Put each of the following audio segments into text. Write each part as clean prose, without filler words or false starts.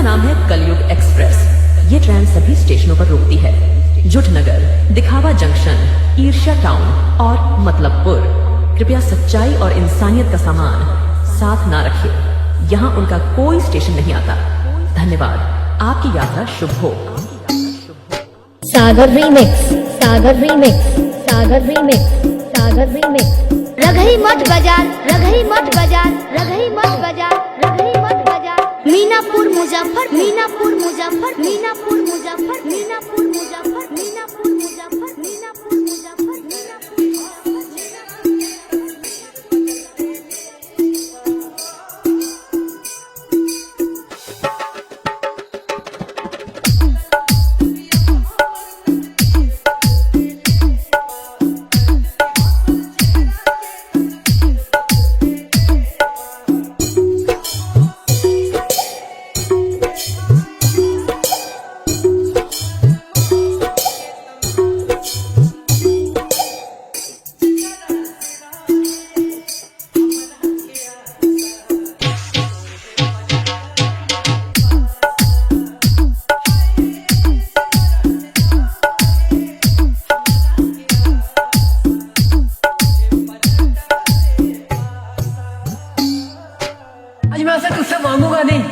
नाम है कलयुग एक्सप्रेस। ये ट्रेन सभी स्टेशनों पर रुकती है। जुटनगर, दिखावा जंक्शन, ईर्ष्या टाउन और मतलबपुर। कृपया सच्चाई और इंसानियत का सामान साथ ना रखिए। यहाँ उनका कोई स्टेशन नहीं आता। धन्यवाद। आपकी यात्रा शुभ हो। सागर रीमिक्स, सागर रीमिक्स, सागर रीमिक्स, सागर रीमिक्स। रघई मठ बाजार, रघई मठ बाजार, रघई मठ बाजार, रघई मठ बाजार। मीनापुर मुजफ्फर, मीनापुर मुजफ्फर, मीनापुर मुजफ्फर, मीनापुर मुजफ्फर, मीनापुर मुजफ्फर, मीनापुर मुजफ्फर, मैं ऐसा तुझसे मांगूंगा नहीं,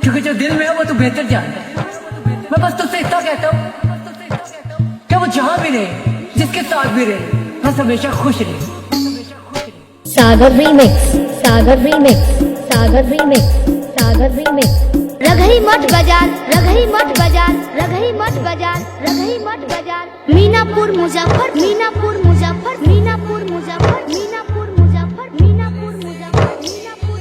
क्योंकि जो दिल में है वो तू बेहतर जानता है। मैं बस तुझसे इतना कहता हूँ कि वो जहाँ भी रहे, जिसके साथ भी रहे, बस हमेशा खुश रहे। सागर रीमिक्स, सागर रीमिक्स, सागर रीमिक्स, सागर रीमिक्स। रघई मठ बाजार, रघई मठ बाजार, रघई मठ बाजार, रघई मठ बाजार। मीनापुर मुजफ्फर, मीनापुर मुजफ्फर, मीनापुर मुजफ्फर, मीनापुर मुजफ्फर, मीनापुर मुजफ्फर, मीनापुर मुजफ्फर, मीनापुर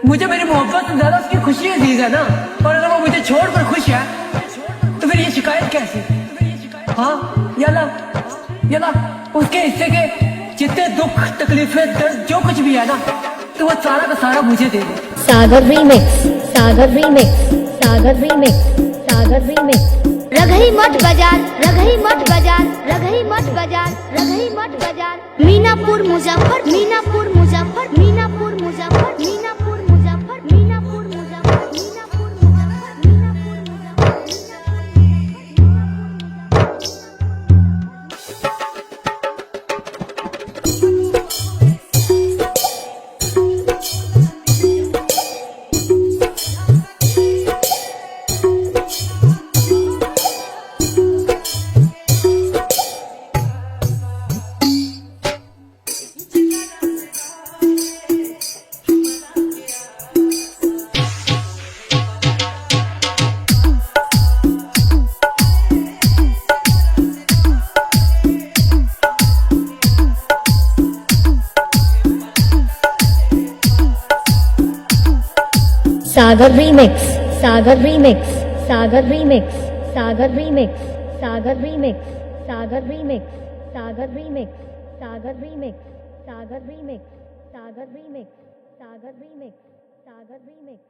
मुझे मेरी मोहब्बत से ज्यादा उसकी खुशी अजीज है ना। और अगर वो मुझे छोड़कर खुश है तो फिर ये शिकायत कैसी? हाँ यला उसके हिस्से के जितने दुख तकलीफें दर्द जो कुछ भी है ना, तो वो सारा का सारा मुझे दे दे। सागर रीमिक्स, सागर रीमिक्स, सागर रीमिक्स, सागर रीमिक्स। रघई मठ बाजार, रघई मठ बाजार, रघई मठ बाजार, रघई मठ बाजार। मीनापुर मुजफ्फर, मीनापुर मुजफ्फर, मीनापुर मुजफ्फर, मीनापुर मुजफ्फर, मीनापुर मुजफ्फर, मीनापुर मुजफ्फर, मीनापुर सागर रीमिक्स, सागर रीमिक्स, सागर रीमिक्स, सागर रीमिक्स, सागर रीमिक्स, सागर रीमिक्स, सागर रीमिक्स, सागर रीमिक्स, सागर रीमिक्स, सागर रीमिक्स, सागर रीमिक्स, सागर रीमिक्स, सागर रीमिक्स,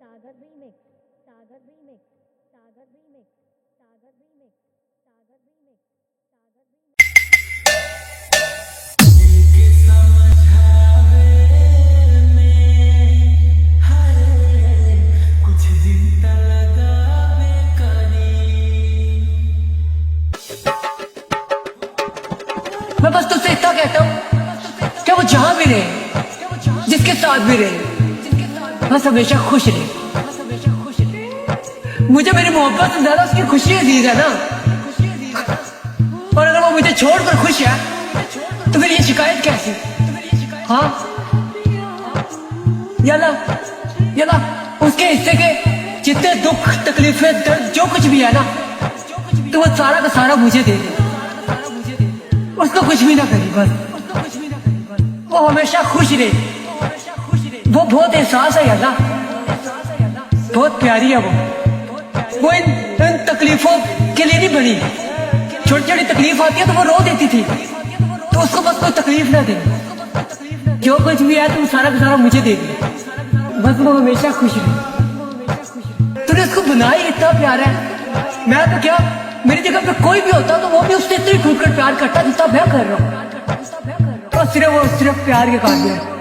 सागर रीमिक्स, सागर रीमिक्स, सागर रीमिक्स, सागर रीमिक्स, सागर रीमिक्स। मैं बस तुझसे इतना कहता हूँ कि वो जहाँ भी रहे, जिसके साथ भी रहे, बस हमेशा खुश रहे। मुझे मेरी मोहब्बत से ज्यादा उसकी खुशी अजीज है ना। और अगर वो मुझे छोड़कर खुश है तो फिर ये शिकायत कैसी? हाँ यला उसके हिस्से के जितने दुख तकलीफें दर्द जो कुछ भी है ना, तो वो सारा का सारा मुझे दे दे, उसको कुछ भी ना करी बस, वो हमेशा खुश रहे, वो बहुत एहसास है अल्लाह, बहुत प्यारी है वो इन तकलीफों के लिए नहीं बनी। छोटी छोटी तकलीफ आती है तो वो रो देती थी, तो उसको बस कोई तकलीफ ना दे, जो कुछ भी है तुम सारा का सारा मुझे दे दे, बस वो हमेशा खुश रहे। तूने उसको बनाई इतना प्यार है, मैं तो क्या, मेरी जगह पे कोई भी होता तो वो भी उससे इतनी टूटकर प्यार करता जितना मैं कर रहा हूँ, और सिर्फ प्यार के काबिल है।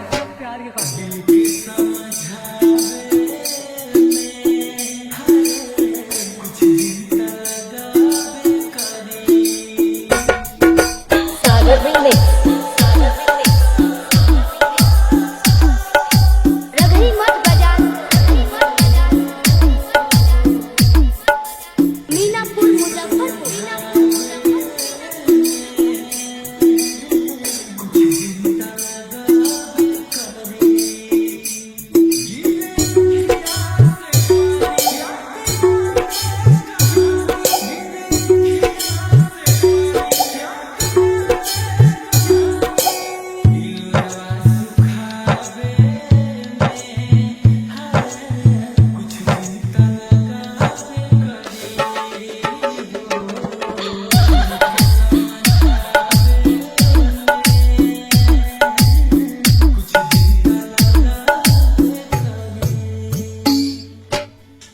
सागर रीमिक्स रघरी मत बजा मीनापुर मुजफ्फरपुर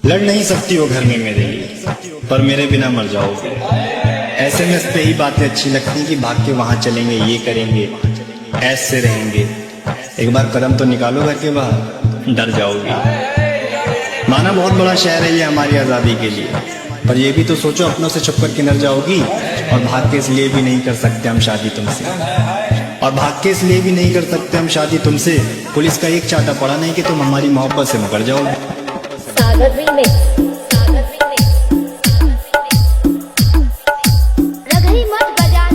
लड़ नहीं सकती हो घर में मेरे लिए, पर मेरे बिना मर जाओगे। SMS पे ही बातें अच्छी लगती कि भाग के वहां चलेंगे, ये करेंगे, ऐसे रहेंगे। एक बार कदम तो निकालो घर के बाहर, डर जाओगे। माना बहुत बड़ा शहर है ये हमारी आज़ादी के लिए, पर ये भी तो सोचो अपनों से छुप कर किधर जाओगी। और भाग के इसलिए भी नहीं कर सकते हम शादी तुमसे, और भाग के इसलिए भी नहीं कर सकते हम शादी तुमसे, पुलिस का एक चाटा पड़ा नहीं कि तुम हमारी मोहब्बत से मुकर जाओगे। सागर रीमिक्स रघरी मत बजा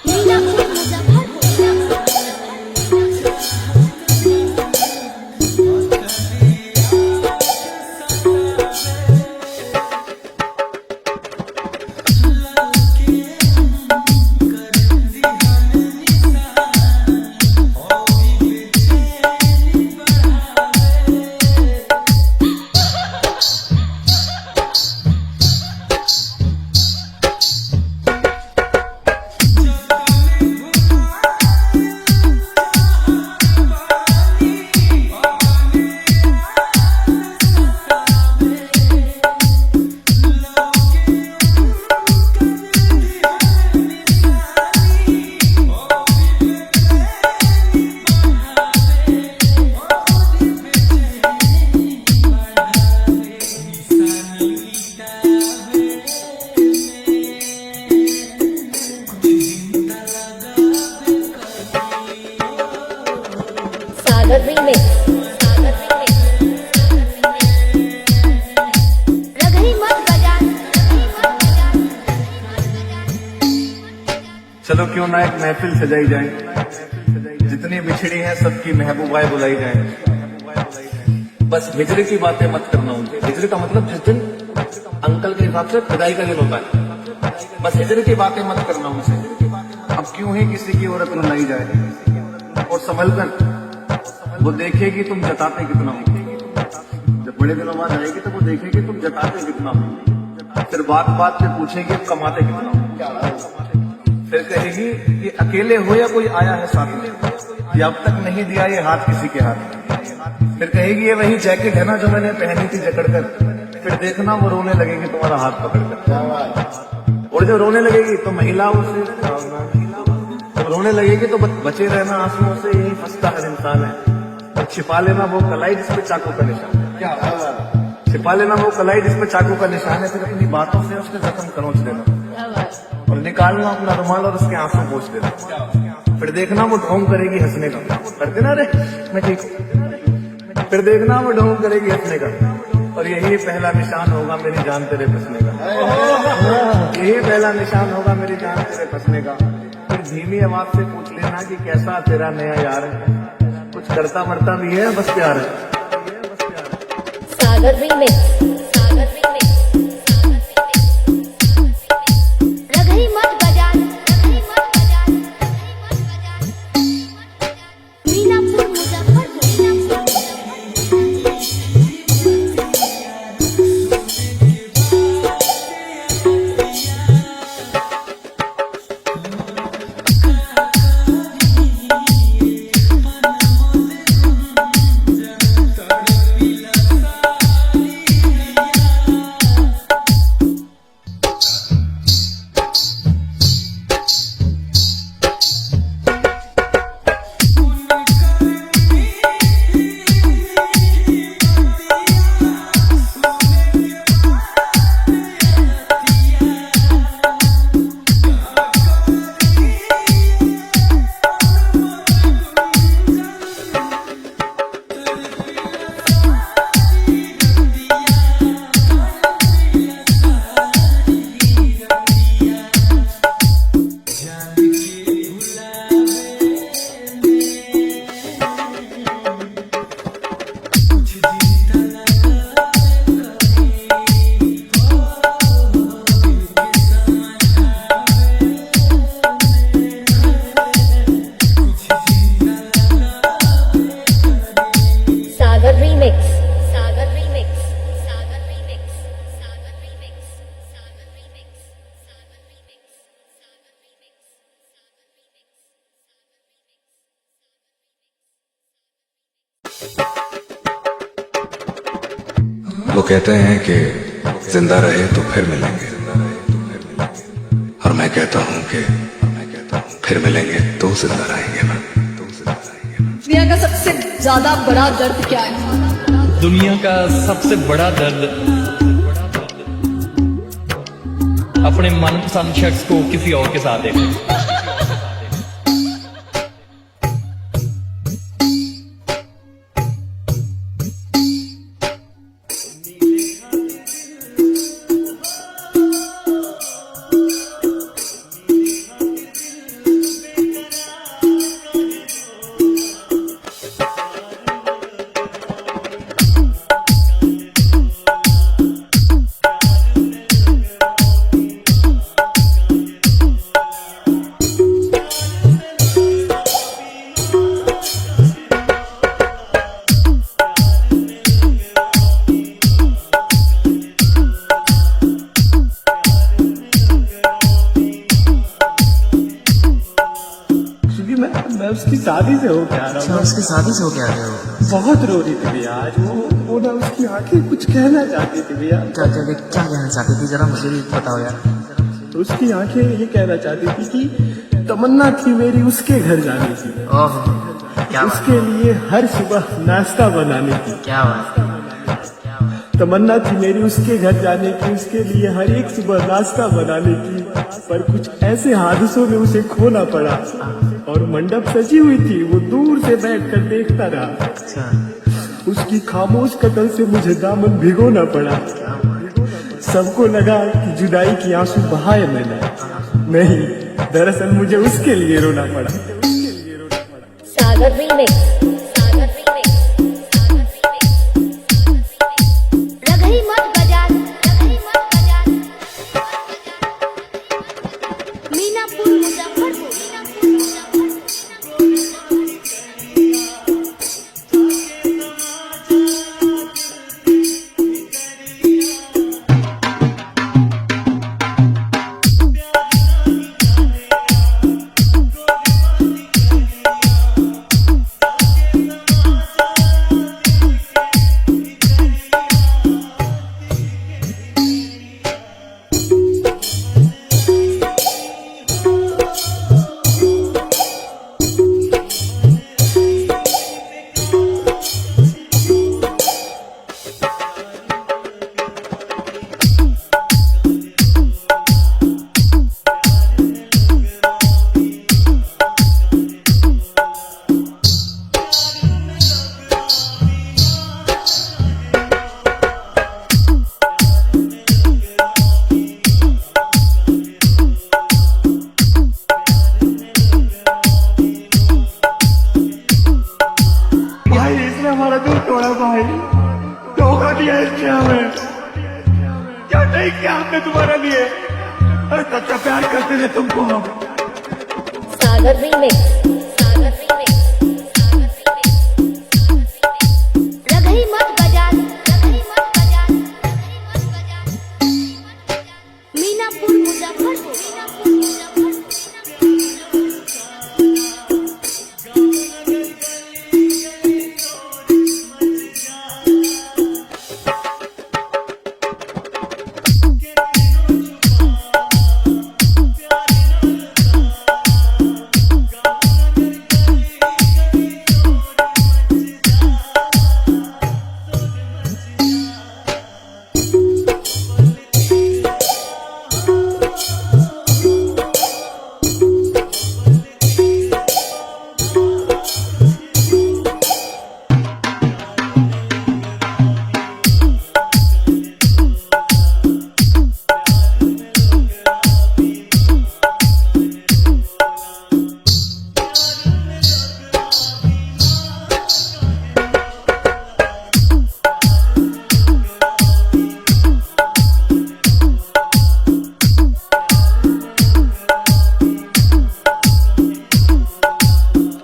मीनापुर मुजफ्फरपुर सागर रीमिक्स रघरी मत बजा चलो क्यों ना एक महफिल सजाई जाए, जितनी बिछड़ी हैं सबकी महबूबाएं बुलाई जाए। बस हिजरे की बातें मत करना उनसे। हिजरे का मतलब जिस दिन अंकल के हिसाब से खुदाई का दिन होता है, बस हिजरे की बातें मत करना उनसे। अब क्यों ही किसी की औरत रुलाई जाए, और संभल कर वो देखेगी तुम जताते कितना हो। जब बड़े दिनों बाद आएगी तो वो देखेगी तुम जताते कितना हो, फिर बात बात पे पूछेगी कमाते कितना हो। फिर कहेगी कि अकेले हो या कोई आया है साथ में, या अब तक नहीं दिया ये हाथ किसी के हाथ। फिर कहेगी ये वही जैकेट है ना जो मैंने पहनी थी जकड़ कर। फिर देखना वो रोने लगेगी तुम्हारा हाथ पकड़ कर, और जब रोने लगेगी तो महिलाओं से रोने लगेगी तो बचे रहना आंसुओं से, यही फंसता हर इंसान है। और छिपा लेना वो कलाई जिसपे चाकू का निशान है, छिपा लेना वो कलाई जिसपे चाकू का निशान है। फिर अपनी बातों से उसके जख्म खरोंच देना, और निकालना अपना रुमाल और उसके आंसू पोंछ देना। फिर देखना वो ढोंग करेगी हंसने का, करते ना रे मैं ठीक हूँ। फिर देखना वो ढोंग करेगी हंसने का, और यही पहला निशान होगा मेरी जान तेरे फंसने का। यही पहला निशान होगा मेरी जान तेरे फंसने का। फिर धीमी आवाज से पूछ लेना कि कैसा तेरा नया यार है, कुछ करता मरता भी है, बस प्यार है। सागर रीमिक्स, सागर रीमिक्स, रघई मत बजान, रघई मत बजान, मीनापुर मुजफ्फरपुर। सागर रीमिक्स, सागर रीमिक्स, सागर रीमिक्स, सागर रीमिक्स, सागर रीमिक्स, सागर रीमिक्स, सागर रीमिक्स, सागर रीमिक्स। वो कहते हैं कि जिंदा रहे तो फिर मिलेंगे, और मैं कहता हूं कि फिर मिलेंगे तो जिंदा रहेंगे ना। दुनिया का सबसे ज्यादा बड़ा दर्द क्या है? दुनिया का सबसे बड़ा दर्द अपने मनपसंद शख्स को किसी और के साथ देखना। मैं उसकी शादी से हो क्या रहा हूँ। उसकी शादी से हो क्या रहे हो? बहुत रो रही थी भैया आज वो ना उसकी आंखें कुछ कहना चाहती थी भैया। क्या कहना चाहती थी, जरा मुझे भी बताओ यार। तो उसकी आंखें ये कहना चाहती थी कि तमन्ना थी मेरी उसके घर जाने की, ओह क्या बात, उसके लिए हर सुबह नाश्ता बनाने की। क्या बात। तमन्ना थी मेरी उसके घर जाने की, उसके लिए हर एक सुबह नाश्ता बनाने की, पर कुछ ऐसे हादसों में उसे खोना पड़ा और मंडप सजी हुई थी, वो दूर से बैठकर देखता रहा। अच्छा, उसकी खामोश कतल से मुझे दामन भिगोना पड़ा। सबको लगा कि जुदाई की आंसू बहाए मैंने, नहीं दरअसल मुझे उसके लिए रोना पड़ा। सागर रीमिक्स, सागर रीमिक्स, सागर रीमिक्स, रघई मत बजान, रघई मत बजान, मीनापुर मुजफ्फरपुर। तुम्हारे लिए। अरे सच्चा प्यार करते थे तुमको हम। सागर रीमिक्स, सागर रीमिक्स, सागर रीमिक्स। रगई मत बजा, रगई मत बजा, रगई मत बजा। मीनापुर मुजफ्फरपुर, मीनापुर मुजफ्फरपुर।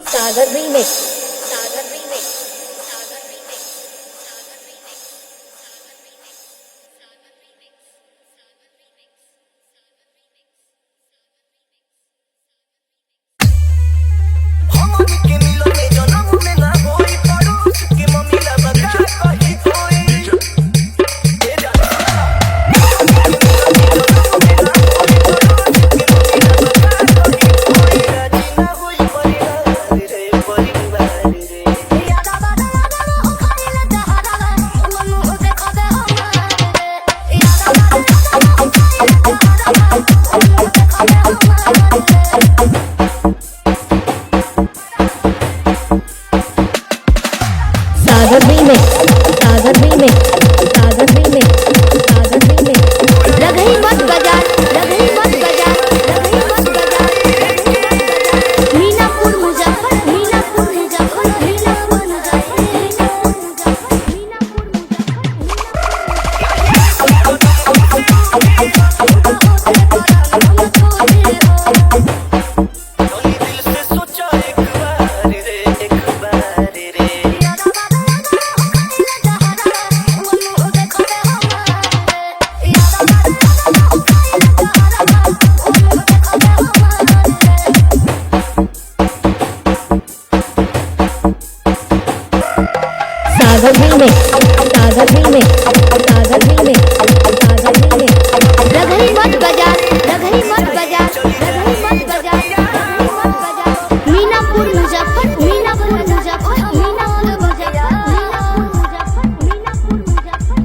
सागर रीमिक्स, सागर रीमिक्स, सागर रीमिक्स, सागर रीमिक्स, सागर रीमिक्स, सागर रीमिक्स, सागर रीमिक्स, सागर रीमिक्स। हम के मिलो में जन्म में ना होई पड़ोस के मम्मी ला बता कही कोई ए जाना सागर रीमिक्स, सागर रीमिक्स, सागर रीमिक्स, सागर रीमिक्स। रगई मत बजा, रगई मत बजा, रगई मत बजा। मीनापुर मुजफ्फर, मीनापुर मुजफ्फर, मीनापुर मुजफ्फर, मीनापुर सागर रीमिक्स, सागर रीमिक्स, सागर रीमिक्स, सागर रीमिक्स। रगई मत बजा, रगई मत बजा, रगई मत बजा, रगई मत बजा। मीनापुर मुजफ्फर, मीनापुर मुजफ्फर, मीनापुर मुजफ्फर, मीनापुर मुजफ्फर, मीनापुर मुजफ्फर,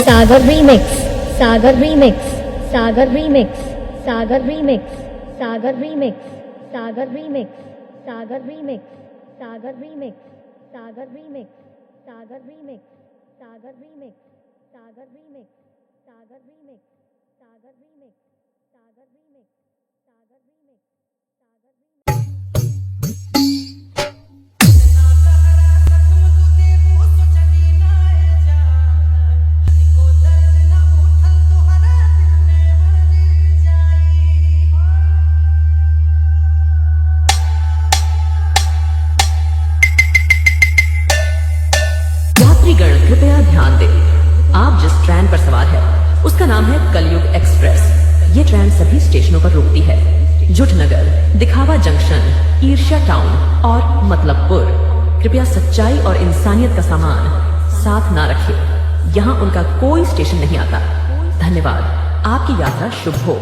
सागर रीमिक्स, सागर रीमिक्स, सागर रीमिक्स, सागर रीमिक्स, सागर रीमिक्स, सागर रीमिक्स, सागर रीमिक्स, सागर रीमिक्स, सागर रीमिक्स, सागर रीमिक्स, सागर रीमिक्स, सागर रीमिक्स, सागर रीमिक्स, सागर रीमिक्स, सागर रीमिक्स, सागर रीमिक्स, सागर रीमिक्स। यात्रीगण कृपया ध्यान दें, आप जिस ट्रेन पर सवार है उसका नाम है कलयुग एक्सप्रेस। ये ट्रेन सभी स्टेशनों पर रुकती है। जुटनगर, दिखावा जंक्शन, ईर्ष्या टाउन और मतलबपुर। कृपया सच्चाई और इंसानियत का सामान साथ ना रखें। यहाँ उनका कोई स्टेशन नहीं आता। धन्यवाद। आपकी यात्रा शुभ हो।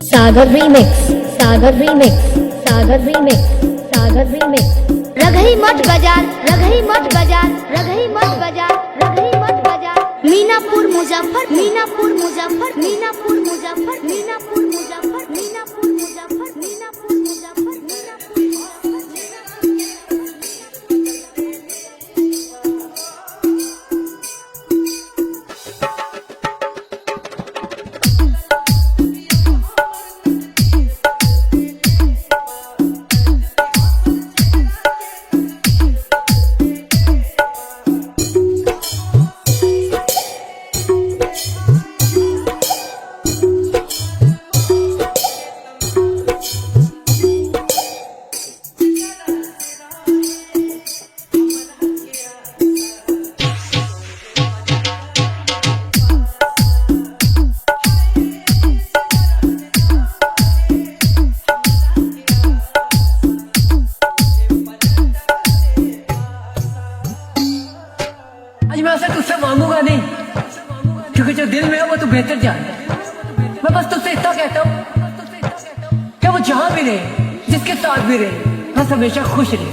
सागर रीमिक्स, सागर रीमिक्स, सागर रीमिक्स, सागर रीमिक्स। रगई मत बाजार, रगई मत बाजार, रगई मत बाजार, रगई मत बाजार। मीनापुर मुजफ्फर, मीनापुर मुजफ्फर, मीनापुर मुजफ्फर, मीनापुर मुजफ्फर, मीनापुर मुजफ्फर, मीनापुर मुजफ्फर, मीनापुर मुजफ्फर। वैसे तुझसे मांगूंगा नहीं, क्योंकि जो दिल में है वो तू बेहतर जानता है। मैं बस तुझसे इतना कहता हूँ कि वो जहां भी रहे, जिसके साथ भी रहे, बस हमेशा खुश रहे।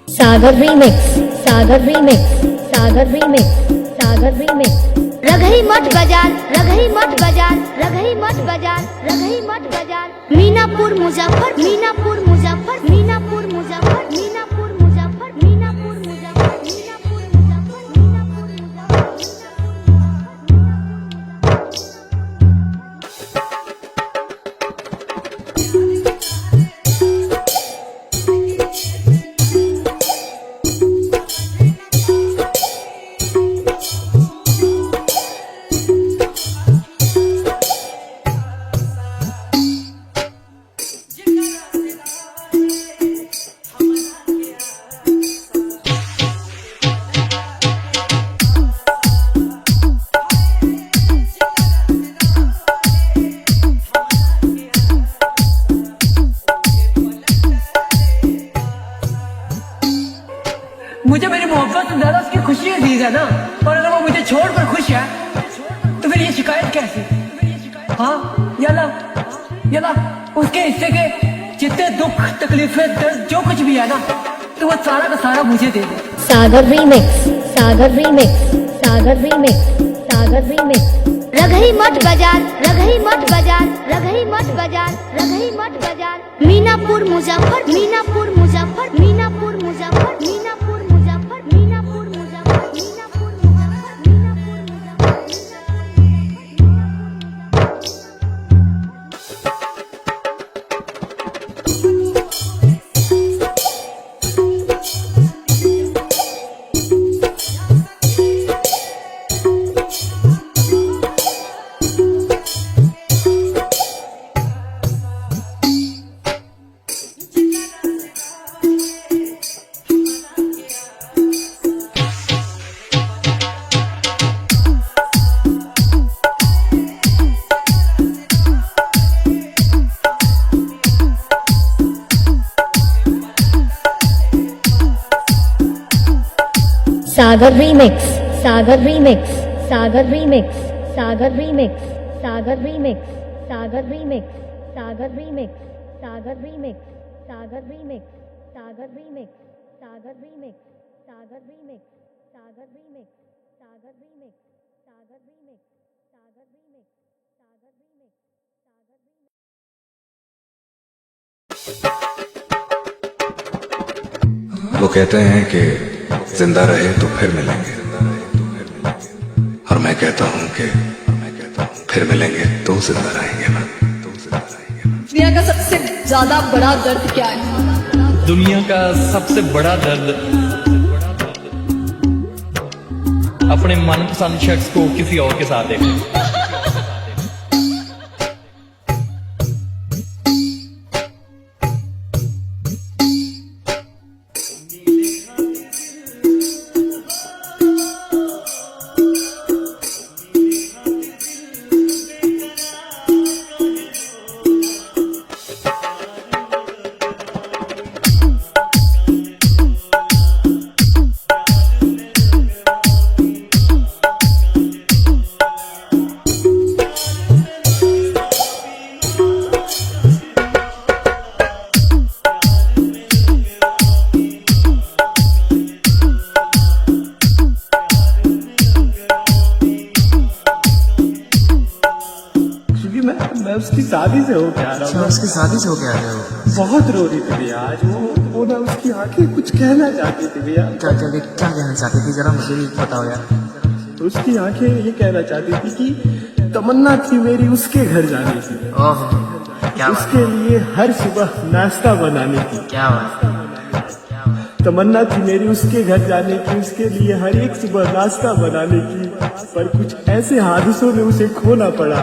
सागर रीमिक्स, सागर रीमिक्स, सागर रीमिक्स, सागर रीमिक्स। रघई मठ बाजार, रघई मठ बाजार, रघई मठ बाजार, रघई मठ बाजार। मीनापुर मुजफ्फर, मीनापुर मुजफ्फर, मीनापुर मुजफ्फर, मीनापुर मुजफ्फर, मीनापुर मुजफ्फर, मीनापुर मुजफ्फर, मीनापुर मुझे मेरी मोहब्बत से ज्यादा उसकी खुशी अजीज है ना, और अगर वो मुझे छोड़कर खुश है तो फिर ये शिकायत कैसी? हाँ यला उसके हिस्से के जितने दुख तकलीफें दर्द जो कुछ भी है ना, तो वो सारा का सारा मुझे दे दे। सागर रीमिक्स, सागर रीमिक्स, सागर रीमिक्स, सागर रीमिक्स। रघई मठ बाजार, रघई मठ बाजार, रघई मठ बाजार, रघई मठ बाजार। मीनापुर मुजफ्फर, मीनापुर मुजफ्फर, मीनापुर मुजफ्फर, मीनापुर मुजफ्फर, मीनापुर मुजफ्फर, मीनापुर मुजफ्फर, मीनापुर सागर रीमिक्स, सागर रीमिक्स, सागर रीमिक्स, सागर रीमिक्स, सागर रीमिक्स, सागर रीमिक्स, सागर रीमिक्स, सागर रीमिक्स, सागर रीमिक्स, सागर रीमिक्स, सागर रीमिक्स, सागर रीमिक्स, सागर रीमिक्स, सागर रीमिक्स, सागर रीमिक्स, सागर रीमिक्स, सागर रीमिक्स, सागर रीमिक्स। वो कहते हैं कि जिंदा रहे तो फिर मिलेंगे, और मैं कहता हूँ कि फिर मिलेंगे तो जिंदा रहेंगे ना। दुनिया का सबसे ज्यादा बड़ा दर्द क्या है? दुनिया का सबसे बड़ा दर्द अपने मनपसंद शख्स को किसी और के साथ देखना। मैं उसकी शादी से होके आ रहा अच्छा, हूँ। उसकी शादी से होके आ रहे हो? बहुत रो रही थी भैया आज वो ना, उसकी आंखें कुछ कहना चाहती थी भैया। क्या क्या क्या कहना चाहती थी, जरा मुझे भी बताओ यार। उसकी आंखें ये कहना चाहती थी कि तमन्ना थी मेरी उसके घर जाने की, ओहो, क्या बात, उसके लिए हर सुबह नाश्ता बनाने की। क्या बात, तमन्ना थी मेरी उसके घर जाने की, उसके लिए हर एक सुबह नाश्ता बनाने की, पर कुछ ऐसे हादसों में उसे खोना पड़ा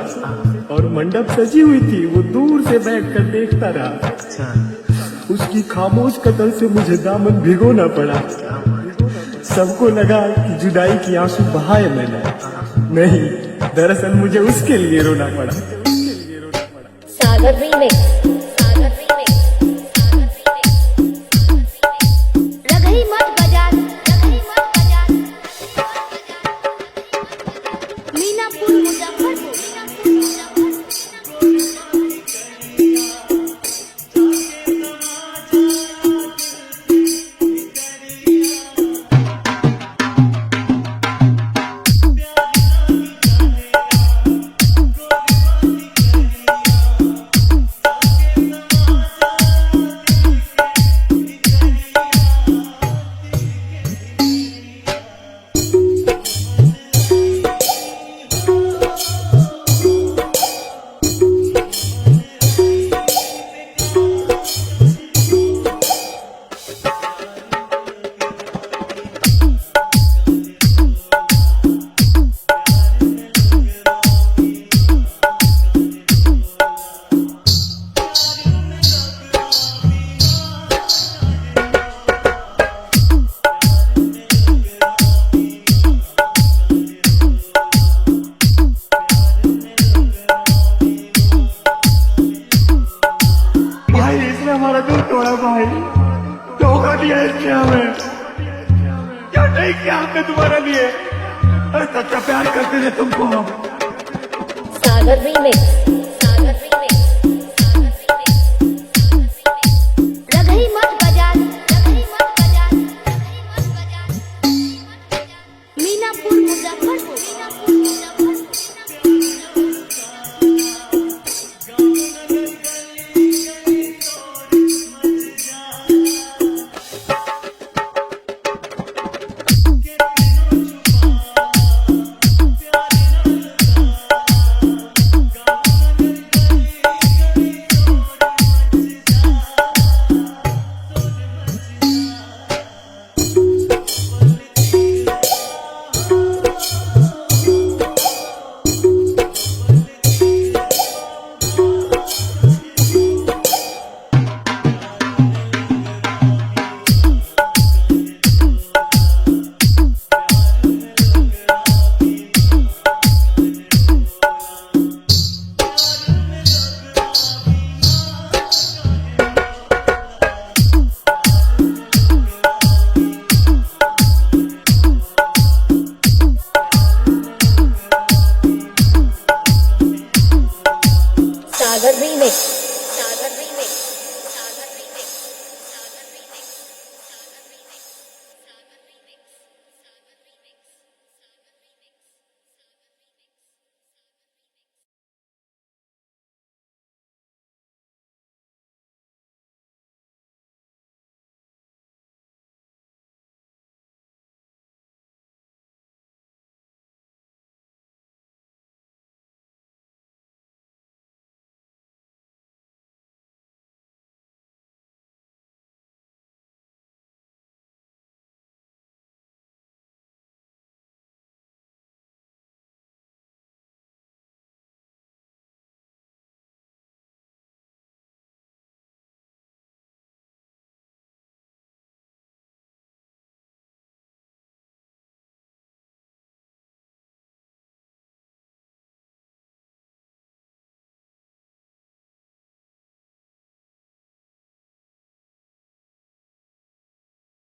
और मंडप सजी हुई थी, वो दूर से बैठकर देखता रहा। अच्छा, उसकी खामोश कदम से मुझे दामन भिगोना पड़ा। सबको लगा कि जुदाई की आंसू बहाए मैंने, नहीं, दरअसल मुझे उसके लिए रोना पड़ा। सागर रीमिक्स, सागर रीमिक्स, सागर रीमिक्स, रघई मठ बाजार, रघई मठ बाजार। नहीं किया हमने तुम्हारे लिए, अरे सच्चा प्यार करते थे तुमको हम। सागर रीमिक्स